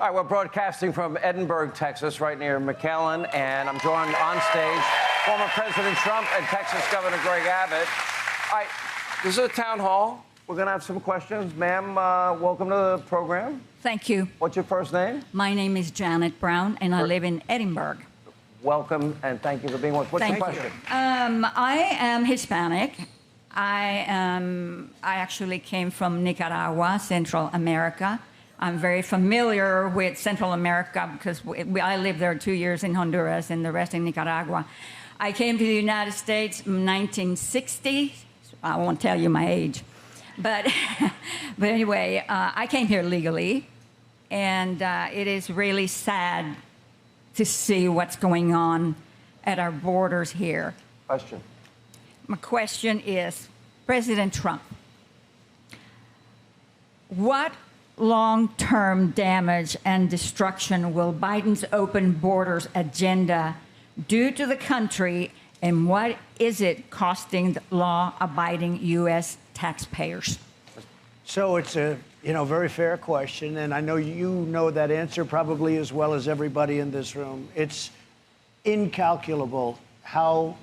All right, we're broadcasting from Edinburgh, Texas, right near McAllen, and I'm joined on stage former President Trump and Texas Governor Greg Abbott. All right, this is a town hall. We're going to have some questions. Ma'am, welcome to the program. Thank you. What's your first name? My name is Janet Brown, and I live in Edinburgh. Welcome, and thank you for being with us. What's your question? I am Hispanic. I actually came from Nicaragua, Central America. I'm very familiar with Central America because I lived there 2 years in Honduras and the rest in Nicaragua. I came to the United States in 1960. I won't tell you my age. But anyway, I came here legally, and it is really sad to see what's going on at our borders here. Question. My question is, President Trump, what long-term damage and destruction will Biden's open borders agenda do to the country, and what is it costing the law-abiding U.S. taxpayers? So it's a very fair question, and I know you know that answer probably as well as everybody in this room. It's incalculable how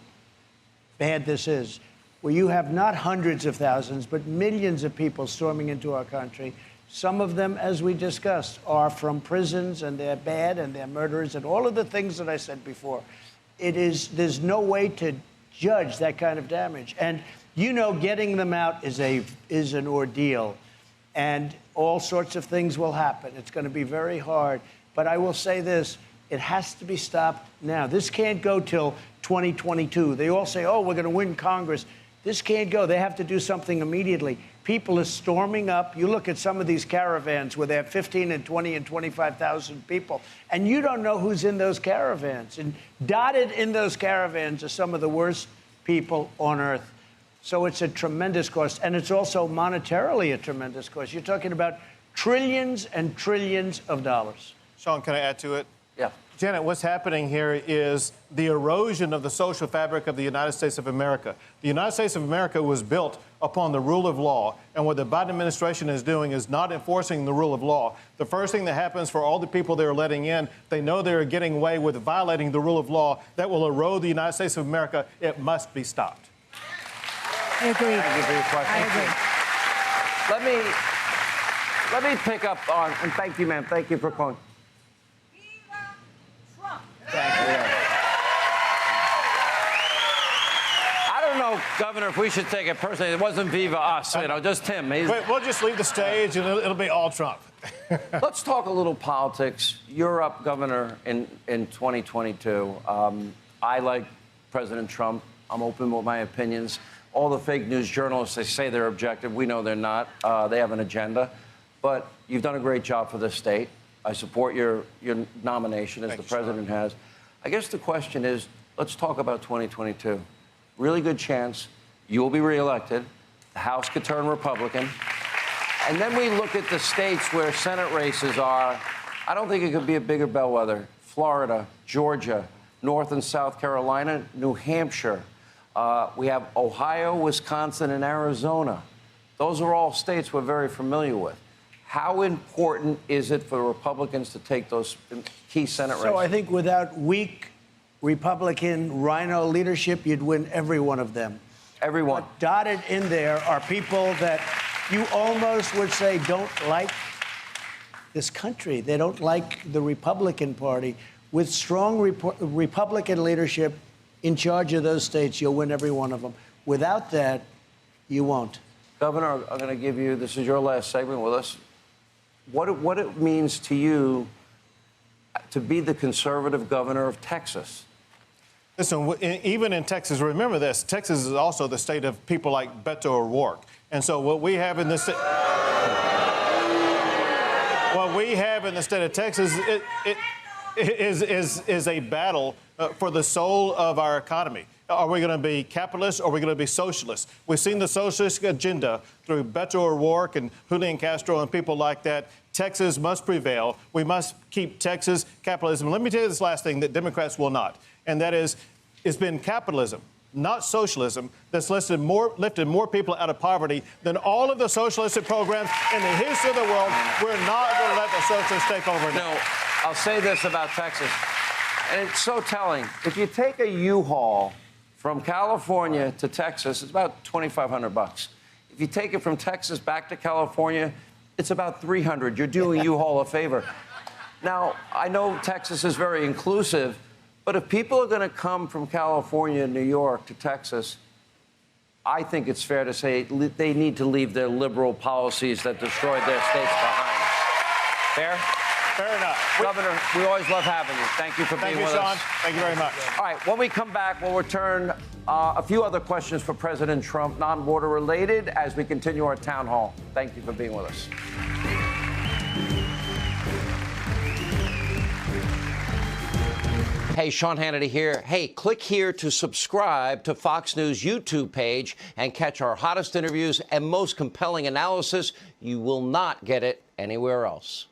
bad this is, where you have not hundreds of thousands, but millions of people storming into our country. Some of them, as we discussed, are from prisons, and they're bad, and they're murderers, and all of the things that I said before. There's no way to judge that kind of damage. And getting them out is an ordeal, and all sorts of things will happen. It's going to be very hard. But I will say this, it has to be stopped now. This can't go till 2022. They all say, oh, we're going to win Congress. This can't go. They have to do something immediately. People are storming up. You look at some of these caravans where they have 15 and 20 and 25,000 people, and you don't know who's in those caravans. And dotted in those caravans are some of the worst people on earth. So it's a tremendous cost, and it's also monetarily a tremendous cost. You're talking about trillions and trillions of dollars. Sean, can I add to it? Yeah. Janet, what's happening here is the erosion of the social fabric of the United States of America. The United States of America was built upon the rule of law, and what the Biden administration is doing is not enforcing the rule of law. The first thing that happens for all the people they're letting in, they know they're getting away with violating the rule of law that will erode the United States of America. It must be stopped. I agree. Thank you for your question. I agree. Let me pick up on, and thank you, ma'am. Thank you for calling. I don't know, Governor, if we should take it personally. It wasn't Viva Us, just him. We'll just leave the stage, and it'll be all Trump. Let's talk a little politics. You're up, Governor, in 2022. I like President Trump. I'm open with my opinions. All the fake news journalists, they say they're objective. We know they're not. They have an agenda. But you've done a great job for this state. I support your nomination, as the president has. I guess the question is, let's talk about 2022. Really good chance you will be reelected. The House could turn Republican. And then we look at the states where Senate races are. I don't think it could be a bigger bellwether. Florida, Georgia, North and South Carolina, New Hampshire. We have Ohio, Wisconsin, and Arizona. Those are all states we're very familiar with. How important is it for the Republicans to take those key Senate races? So I think without weak Republican rhino leadership, you'd win every one of them. Everyone. But dotted in there are people that you almost would say don't like this country. They don't like the Republican Party. With strong Republican leadership in charge of those states, you'll win every one of them. Without that, you won't. Governor, I'm going to give you, this is your last segment with us. What it means to you to be the conservative governor of Texas. Listen, even in Texas, remember this, Texas is also the state of people like Beto O'Rourke. And so what we have in the state of Texas is a battle for the soul of our economy. Are we going to be capitalist or are we going to be socialist? We've seen the socialist agenda through Beto O'Rourke and Julian Castro and people like that. Texas must prevail. We must keep Texas capitalism. Let me tell you this last thing that Democrats will not, and that is, it's been capitalism not socialism, that's lifted more people out of poverty than all of the socialistic programs in the history of the world. We're not going to let the socialists take over now. No, I'll say this about Texas, and it's so telling. If you take a U-Haul from California to Texas, it's about $2,500. If you take it from Texas back to California, it's about $300. You're doing U-Haul a favor. Now, I know Texas is very inclusive, but if people are going to come from California, New York to Texas, I think it's fair to say they need to leave their liberal policies that destroyed their states behind. Fair? Fair enough. Governor, we always love having you. Thank you for being with us. Thank you, Sean. Thank you very much. All right, when we come back, we'll return a few other questions for President Trump, non-border related, as we continue our town hall. Thank you for being with us. Hey, Sean Hannity here. Hey, click here to subscribe to Fox News YouTube page and catch our hottest interviews and most compelling analysis. You will not get it anywhere else.